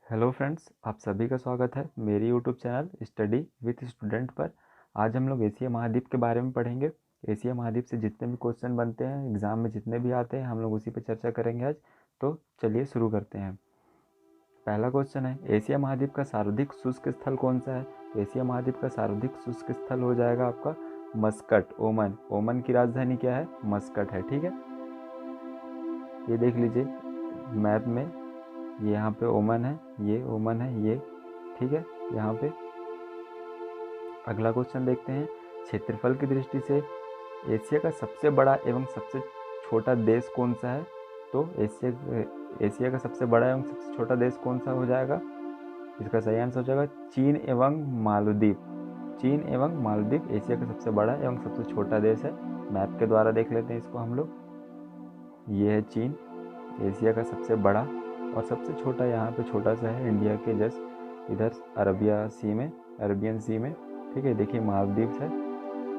Hello friends, आप सभी का स्वागत है मेरी YouTube channel study with student पर। आज हम लोग एशिया महाद्वीप के बारे में पढ़ेंगे। एशिया महाद्वीप से जितने भी क्वेश्चन बनते हैं एग्ज़ाम में, जितने भी आते हैं, हम लोग उसी पर चर्चा करेंगे आज। तो चलिए शुरू करते हैं। पहला क्वेश्चन है, एशिया महाद्वीप का सर्वाधिक शुष्क स्थल कौन सा है? तो एशिया महाद्वीप का सर्वाधिक शुष्क स्थल हो जाएगा आपका मस्कट, ओमान। ओमान की राजधानी क्या है? मस्कट है। ठीक है, ये देख लीजिए मैप में, ये यहाँ पे ओमान है, ये ओमान है, ये ठीक है यहाँ पे। अगला क्वेश्चन देखते हैं, क्षेत्रफल की दृष्टि से एशिया का सबसे बड़ा एवं सबसे छोटा देश कौन सा है? तो एशिया का सबसे बड़ा एवं सबसे छोटा देश कौन सा हो जाएगा? इसका सही आंसर हो जाएगा चीन एवं मालदीव। चीन एवं मालदीव एशिया का सबसे बड़ा एवं सबसे छोटा देश है। मैप के द्वारा देख लेते हैं इसको हम लोग। ये है चीन, एशिया का सबसे बड़ा, और सबसे छोटा यहाँ पे छोटा सा है इंडिया के जस्ट इधर अरबियन सी में। ठीक है, देखिए मालदीव है।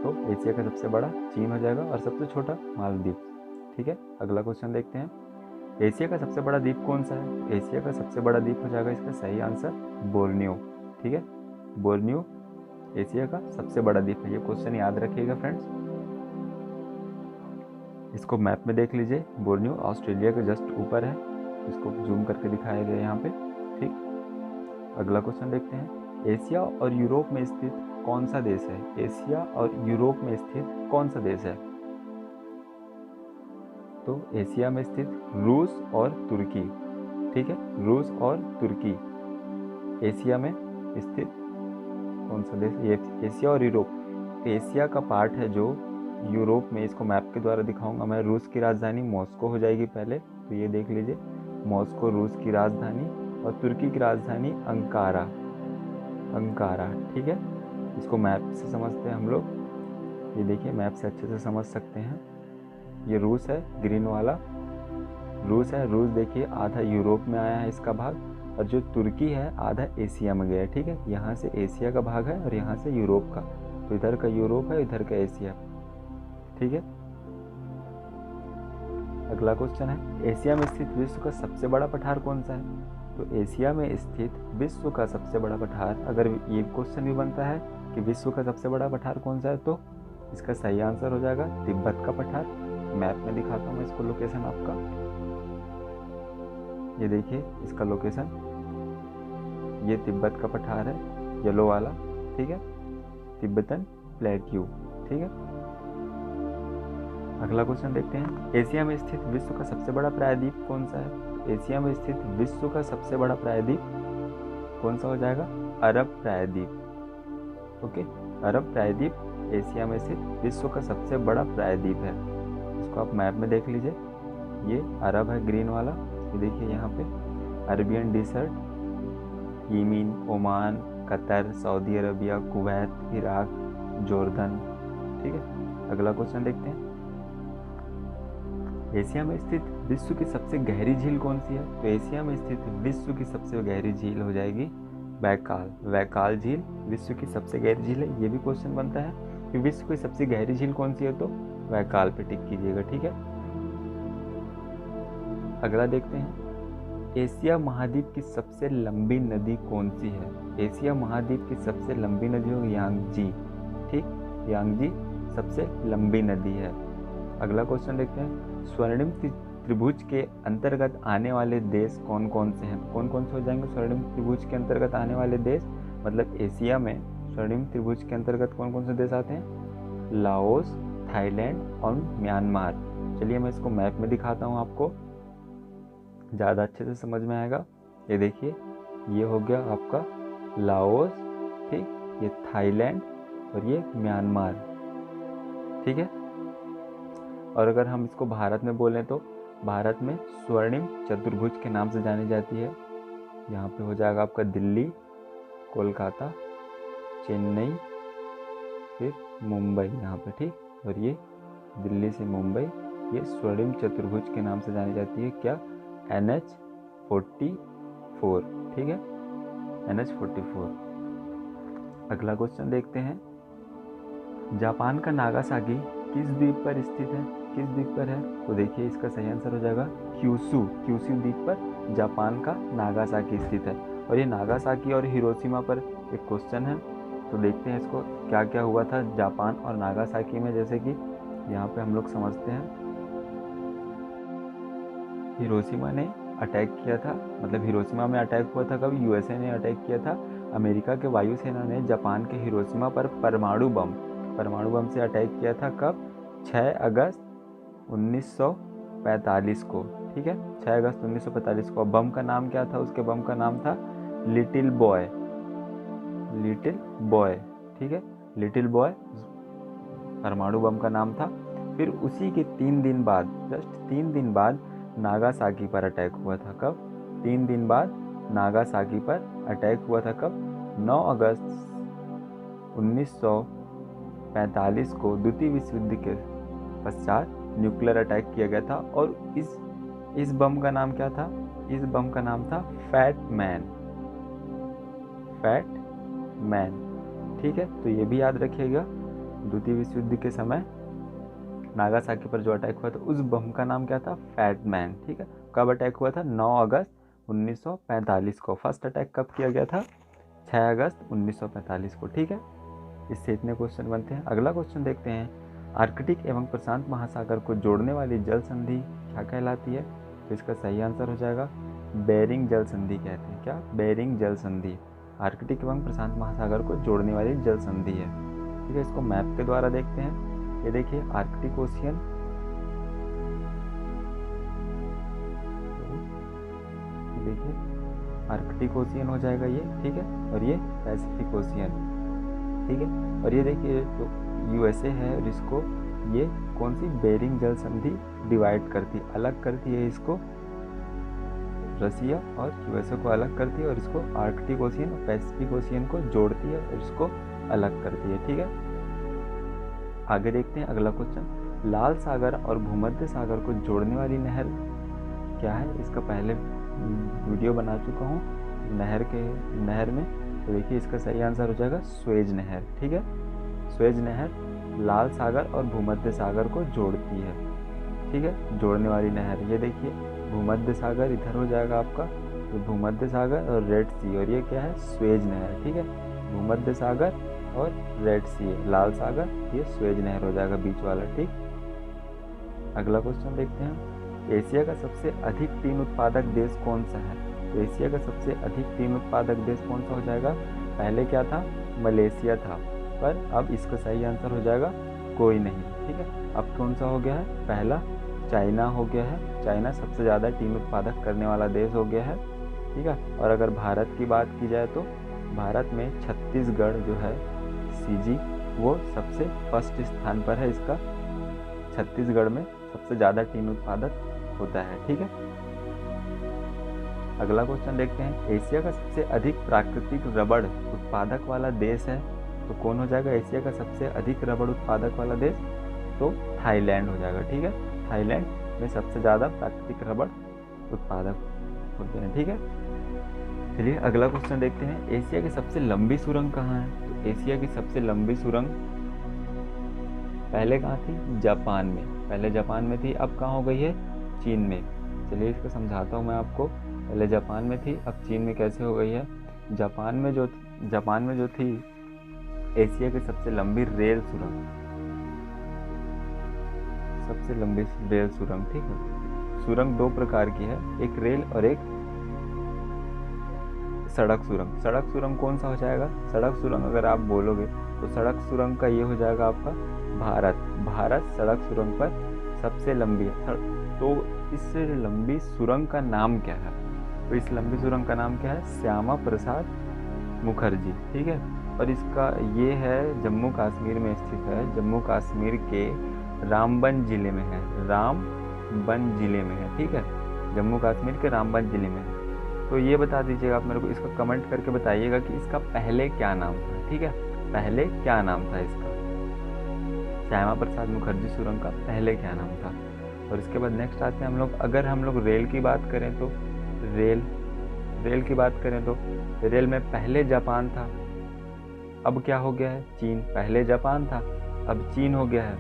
तो एशिया का सबसे बड़ा चीन हो जाएगा और सबसे छोटा मालदीव। ठीक है, अगला क्वेश्चन देखते हैं, एशिया का सबसे बड़ा द्वीप कौन सा है? एशिया का सबसे बड़ा द्वीप हो जाएगा इसका सही आंसर बोर्नियो। ठीक है, बोर्नियो एशिया का सबसे बड़ा द्वीप है। ये क्वेश्चन याद रखिएगा फ्रेंड्स, इसको मैप में देख लीजिए। बोर्नियो ऑस्ट्रेलिया के जस्ट ऊपर है, इसको जूम करके दिखाया गया यहाँ पे। ठीक, अगला क्वेश्चन देखते हैं, एशिया और यूरोप में स्थित कौन सा देश है? एशिया और यूरोप में स्थित कौन सा देश है? तो एशिया में स्थित रूस और तुर्की। ठीक है, रूस और तुर्की एशिया में स्थित कौन सा देश? ये एशिया और यूरोप। एशिया का पार्ट है जो यूरोप में, इसको मैप के द्वारा दिखाऊंगा मैं। रूस की राजधानी मॉस्को हो जाएगी पहले, तो ये देख लीजिए मॉस्को रूस की राजधानी, और तुर्की की राजधानी अंकारा। ठीक है, इसको मैप से समझते हैं हम लोग। ये देखिए मैप से अच्छे से समझ सकते हैं। ये रूस है, ग्रीन वाला रूस है। रूस देखिए आधा यूरोप में आया है इसका भाग, और जो तुर्की है आधा एशिया में गया है। ठीक है, यहाँ से एशिया का भाग है और यहाँ से यूरोप का, तो इधर का यूरोप है, इधर का एशिया। ठीक है, अगला क्वेश्चन है, एशिया में स्थित विश्व का सबसे बड़ा पठार कौन सा है? तो एशिया में स्थित विश्व का सबसे बड़ा पठार, अगर ये क्वेश्चन भी बनता है कि विश्व का सबसे बड़ा पठार कौन सा है, तो इसका सही आंसर हो जाएगा तिब्बत का पठार। मैप में दिखाता हूँ इसको लोकेशन आपका। ये देखिए इसका लोकेशन, ये तिब्बत का पठार है, येलो वाला। ठीक है, तिब्बतन प्लेट्यू। ठीक है, अगला क्वेश्चन देखते हैं, एशिया में स्थित विश्व का सबसे बड़ा प्रायद्वीप कौन सा है? तो एशिया में स्थित विश्व का सबसे बड़ा प्रायद्वीप कौन सा हो जाएगा? अरब प्रायद्वीप। ओके, अरब प्रायद्वीप एशिया में स्थित विश्व का सबसे बड़ा प्रायद्वीप है। इसको आप मैप में देख लीजिए, ये अरब है ग्रीन वाला। ये देखिए यहाँ पे Arabian dessert, Yemen, Oman, Qatar, Saudi Arabia, Kuwait, Iraq, Jordan. ठीक है, अगला क्वेश्चन देखते हैं, एशिया में स्थित विश्व की सबसे गहरी झील कौन सी है? तो एशिया में स्थित विश्व की सबसे गहरी झील हो जाएगी बैकाल। बैकाल झील विश्व की सबसे गहरी झील है। ये भी क्वेश्चन बनता है कि विश्व की सबसे गहरी झील कौन सी है, तो बैकाल पे टिक कीजिएगा। ठीक है, अगला देखते हैं, एशिया महाद्वीप की सबसे लंबी नदी कौन सी है? एशिया महाद्वीप की सबसे लंबी नदी हो यांगजी। ठीक, यांगजी सबसे लंबी नदी है। अगला क्वेश्चन देखते हैं, स्वर्णिम त्रिभुज के अंतर्गत आने वाले देश कौन कौन से हैं? कौन कौन से हो जाएंगे स्वर्णिम त्रिभुज के अंतर्गत आने वाले देश? मतलब एशिया में स्वर्णिम त्रिभुज के अंतर्गत कौन कौन से देश आते हैं? लाओस, थाईलैंड और म्यांमार। चलिए मैं इसको मैप में दिखाता हूँ आपको, ज़्यादा अच्छे से समझ में आएगा। ये देखिए, ये हो गया आपका लाओस, ठीक, ये थाईलैंड और ये म्यांमार। ठीक है, और अगर हम इसको भारत में बोलें तो भारत में स्वर्णिम चतुर्भुज के नाम से जानी जाती है। यहाँ पे हो जाएगा आपका दिल्ली, कोलकाता, चेन्नई, फिर मुंबई यहाँ पे। ठीक, और ये दिल्ली से मुंबई, ये स्वर्णिम चतुर्भुज के नाम से जानी जाती है। क्या? NH44। ठीक है, NH44। अगला क्वेश्चन देखते हैं, जापान का नागासाकी किस द्वीप पर स्थित है? किस द्वीप पर है? तो देखिए इसका सही आंसर हो जाएगा क्यूशू। क्यूशू द्वीप पर जापान का नागासाकी स्थित है। और ये नागासाकी और हिरोशिमा पर एक क्वेश्चन है, तो देखते हैं इसको क्या क्या हुआ था जापान और नागासाकी में, जैसे कि यहाँ पे हम लोग समझते हैं। हिरोशिमा ने अटैक किया था, मतलब हिरोशिमा में अटैक हुआ था कब? यूएसए ने अटैक किया था। अमेरिका के वायुसेना ने जापान के हिरोशिमा पर परमाणु बम से अटैक किया था कब? 6 अगस्त 1945 को, ठीक है, 6 अगस्त 1945 को। बम का नाम क्या था? उसके बम का नाम था लिटिल बॉय, ठीक है, लिटिल बॉय परमाणु बम का नाम था। फिर उसी के 3 दिन बाद, जस्ट 3 दिन बाद नागासाकी पर अटैक हुआ था कब? 3 दिन बाद नागासाकी पर अटैक हुआ था कब? 9 अगस्त 1945 को द्वितीय विश्व युद्ध के पश्चात न्यूक्लियर अटैक किया गया था। और इस बम का नाम क्या था? इस बम का नाम था फैट मैन, ठीक है। तो ये भी याद रखिएगा, द्वितीय विश्व युद्ध के समय नागासाकी पर जो अटैक हुआ था उस बम का नाम क्या था? फैट मैन, ठीक है। कब अटैक हुआ था? 9 अगस्त 1945 को। फर्स्ट अटैक कब किया गया था? 6 अगस्त 1945 को, ठीक है। इससे इतने क्वेश्चन बनते हैं। अगला क्वेश्चन देखते हैं, आर्कटिक एवं प्रशांत महासागर को जोड़ने वाली जल संधि क्या कहलाती है? तो इसका सही आंसर हो जाएगा बेरिंग जल संधि कहते हैं। क्या? बेरिंग जल संधि आर्कटिक एवं प्रशांत महासागर को जोड़ने वाली जल संधि है, ठीक है। इसको मैप के द्वारा देखते हैं। ये देखिए आर्कटिक ओशियन, देखिए आर्कटिक ओशियन हो जाएगा ये, ठीक है। और ये पैसिफिक ओशियन, ठीक है। और ये देखिए जो यूएसए है और इसको ये कौन सी बेरिंग जल संधि डिवाइड करती, अलग करती है इसको, रसिया और यूएसए को अलग करती है और इसको आर्कटिक ओशियन और पैसिफिक ओशियन को जोड़ती है और इसको अलग करती है, ठीक है। आगे देखते हैं अगला क्वेश्चन, लाल सागर और भूमध्य सागर को जोड़ने वाली नहर क्या है? इसका पहले वीडियो बना चुका हूँ नहर में, तो देखिए इसका सही आंसर हो जाएगा स्वेज नहर, ठीक है। स्वेज नहर लाल सागर और भूमध्य सागर को जोड़ती है, ठीक है, जोड़ने वाली नहर। ये देखिए भूमध्य सागर इधर हो जाएगा आपका, ये भूमध्य सागर और रेड सी, और ये क्या है? स्वेज नहर, ठीक है। भूमध्य सागर और रेड सी, लाल सागर, ये स्वेज नहर हो जाएगा बीच वाला, ठीक। अगला क्वेश्चन देखते हैं, एशिया का सबसे अधिक टीन उत्पादक देश कौन सा है? तो एशिया का सबसे अधिक टीन उत्पादक देश कौन सा हो जाएगा? पहले क्या था? मलेशिया था, पर अब इसका सही आंसर हो जाएगा कोई नहीं, ठीक है। अब कौन सा हो गया है? पहला चाइना हो गया है, चाइना सबसे ज़्यादा टीन उत्पादक करने वाला देश हो गया है, ठीक है। और अगर भारत की बात की जाए तो भारत में छत्तीसगढ़ जो है सीजी, वो सबसे फर्स्ट स्थान पर है, इसका छत्तीसगढ़ में सबसे ज़्यादा टीन उत्पादक होता है, ठीक है। अगला क्वेश्चन देखते हैं, एशिया का सबसे अधिक प्राकृतिक रबड़ उत्पादक वाला देश है, तो कौन हो जाएगा एशिया का सबसे अधिक रबड़ उत्पादक वाला देश? तो थाईलैंड हो जाएगा, ठीक है। थाईलैंड में सबसे ज़्यादा प्राकृतिक रबड़ उत्पादक होते हैं, ठीक है। चलिए अगला क्वेश्चन देखते हैं, एशिया की सबसे लंबी सुरंग कहाँ है? तो एशिया की सबसे लंबी सुरंग पहले कहाँ थी? जापान में, पहले जापान में थी, अब कहाँ हो गई है? चीन में। चलिए इसको समझाता हूँ मैं आपको, पहले जापान में थी, अब चीन में कैसे हो गई है? जापान में जो थी एशिया की सबसे लंबी रेल सुरंग, सबसे लंबी रेल सुरंग, ठीक है। सुरंग दो प्रकार की है, एक रेल और एक सड़क सुरंग। सड़क सुरंग कौन सा हो जाएगा? सड़क सुरंग अगर आप बोलोगे तो सड़क सुरंग का ये हो जाएगा आपका भारत सड़क सुरंग पर सबसे लंबी है। तो इस लंबी सुरंग का नाम क्या है? तो इस लंबी सुरंग का नाम क्या है? श्यामा प्रसाद मुखर्जी, ठीक है। और इसका ये है जम्मू कश्मीर में स्थित है, जम्मू कश्मीर के रामबन जिले में है, रामबन जिले में है, ठीक है, जम्मू कश्मीर के रामबन जिले में है। तो ये बता दीजिएगा आप मेरे को, इसका कमेंट करके बताइएगा कि इसका पहले क्या नाम था, ठीक है, पहले क्या नाम था इसका, श्यामा प्रसाद मुखर्जी सुरंग का पहले क्या नाम था। और इसके बाद नेक्स्ट आते हैं हम लोग, अगर हम लोग रेल की बात करें तो रेल की बात करें तो रेल में पहले जापान था, अब क्या हो गया है? चीन। पहले जापान था, अब चीन हो गया है।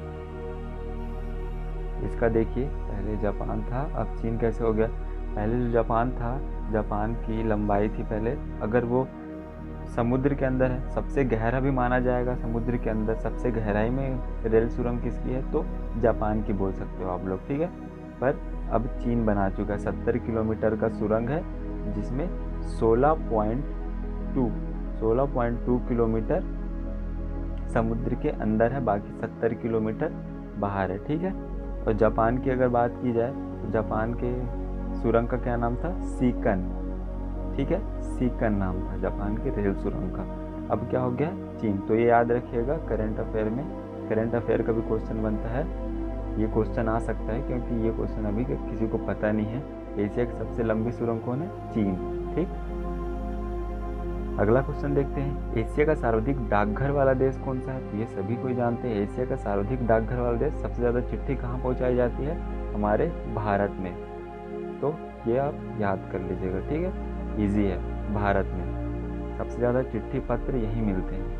इसका देखिए, पहले जापान था, अब चीन कैसे हो गया? पहले जो जापान था जापान की लंबाई थी पहले, अगर वो समुद्र के अंदर है, सबसे गहरा भी माना जाएगा समुद्र के अंदर, सबसे गहराई में रेल सुरंग किसकी है, तो जापान की बोल सकते हो आप लोग, ठीक है। पर अब चीन बना चुका है, 70 किलोमीटर का सुरंग है, जिसमें 16.2 किलोमीटर समुद्र के अंदर है, बाकी 70 किलोमीटर बाहर है, ठीक है। और जापान की अगर बात की जाए तो जापान के सुरंग का क्या नाम था, सीकन, ठीक है, सीकन नाम था जापान के रेल सुरंग का। अब क्या हो गया, चीन। तो ये याद रखिएगा, करंट अफेयर में, करंट अफेयर का भी क्वेश्चन बनता है, ये क्वेश्चन आ सकता है, क्योंकि ये क्वेश्चन अभी किसी को पता नहीं है। एशिया की सबसे लंबी सुरंग कौन है, चीन, ठीक। अगला क्वेश्चन देखते हैं, एशिया का सर्वाधिक डाकघर वाला देश कौन सा है। तो ये सभी कोई जानते हैं, एशिया का सर्वाधिक डाकघर वाला देश, सबसे ज़्यादा चिट्ठी कहाँ पहुँचाई जाती है, हमारे भारत में। तो ये आप याद कर लीजिएगा, ठीक है, इजी है, भारत में सबसे ज़्यादा चिट्ठी पत्र यही मिलते हैं।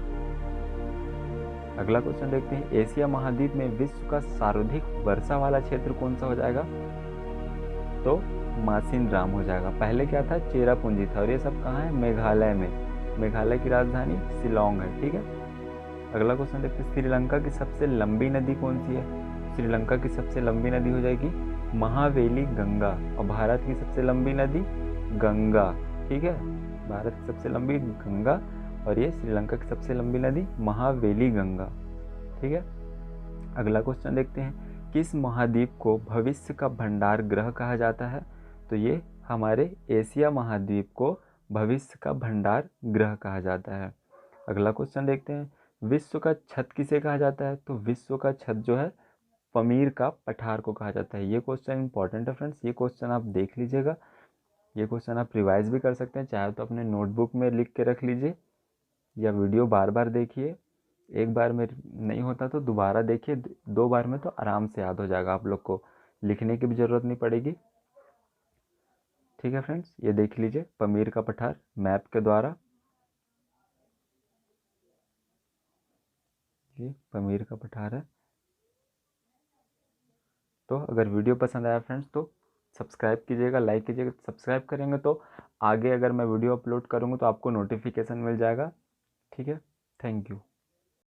अगला क्वेश्चन देखते हैं, एशिया महाद्वीप में विश्व का सर्वाधिक वर्षा वाला क्षेत्र कौन सा हो जाएगा, तो मासिन राम हो जाएगा। पहले क्या था, चेरापूंजी था, और ये सब कहाँ है, मेघालय में, मेघालय की राजधानी शिलोंग है, ठीक है। अगला क्वेश्चन देखते हैं, श्रीलंका की सबसे लंबी नदी कौन सी है। श्रीलंका की सबसे लंबी नदी हो जाएगी महावेली गंगा, और भारत की सबसे लंबी नदी गंगा, ठीक है, भारत की सबसे लंबी गंगा, और ये श्रीलंका की सबसे लंबी नदी महावेली गंगा, ठीक है। अगला क्वेश्चन देखते हैं, किस महाद्वीप को भविष्य का भंडार ग्रह कहा जाता है। तो ये हमारे एशिया महाद्वीप को भविष्य का भंडार ग्रह कहा जाता है। अगला क्वेश्चन देखते हैं, विश्व का छत किसे कहा जाता है। तो विश्व का छत जो है पमीर का पठार को कहा जाता है। ये क्वेश्चन इंपॉर्टेंट है फ्रेंड्स, ये क्वेश्चन आप देख लीजिएगा, ये क्वेश्चन आप रिवाइज भी कर सकते हैं, चाहे तो अपने नोटबुक में लिख के रख लीजिए, या वीडियो बार बार देखिए, एक बार में नहीं होता तो दोबारा देखिए, 2 बार में तो आराम से याद हो जाएगा, आप लोग को लिखने की भी ज़रूरत नहीं पड़ेगी, ठीक है फ्रेंड्स। ये देख लीजिए पमीर का पठार मैप के द्वारा, ये पमीर का पठार है। तो अगर वीडियो पसंद आया फ्रेंड्स तो सब्सक्राइब कीजिएगा, लाइक कीजिएगा। सब्सक्राइब करेंगे तो आगे अगर मैं वीडियो अपलोड करूँगा तो आपको नोटिफिकेशन मिल जाएगा, ठीक है। Thank you.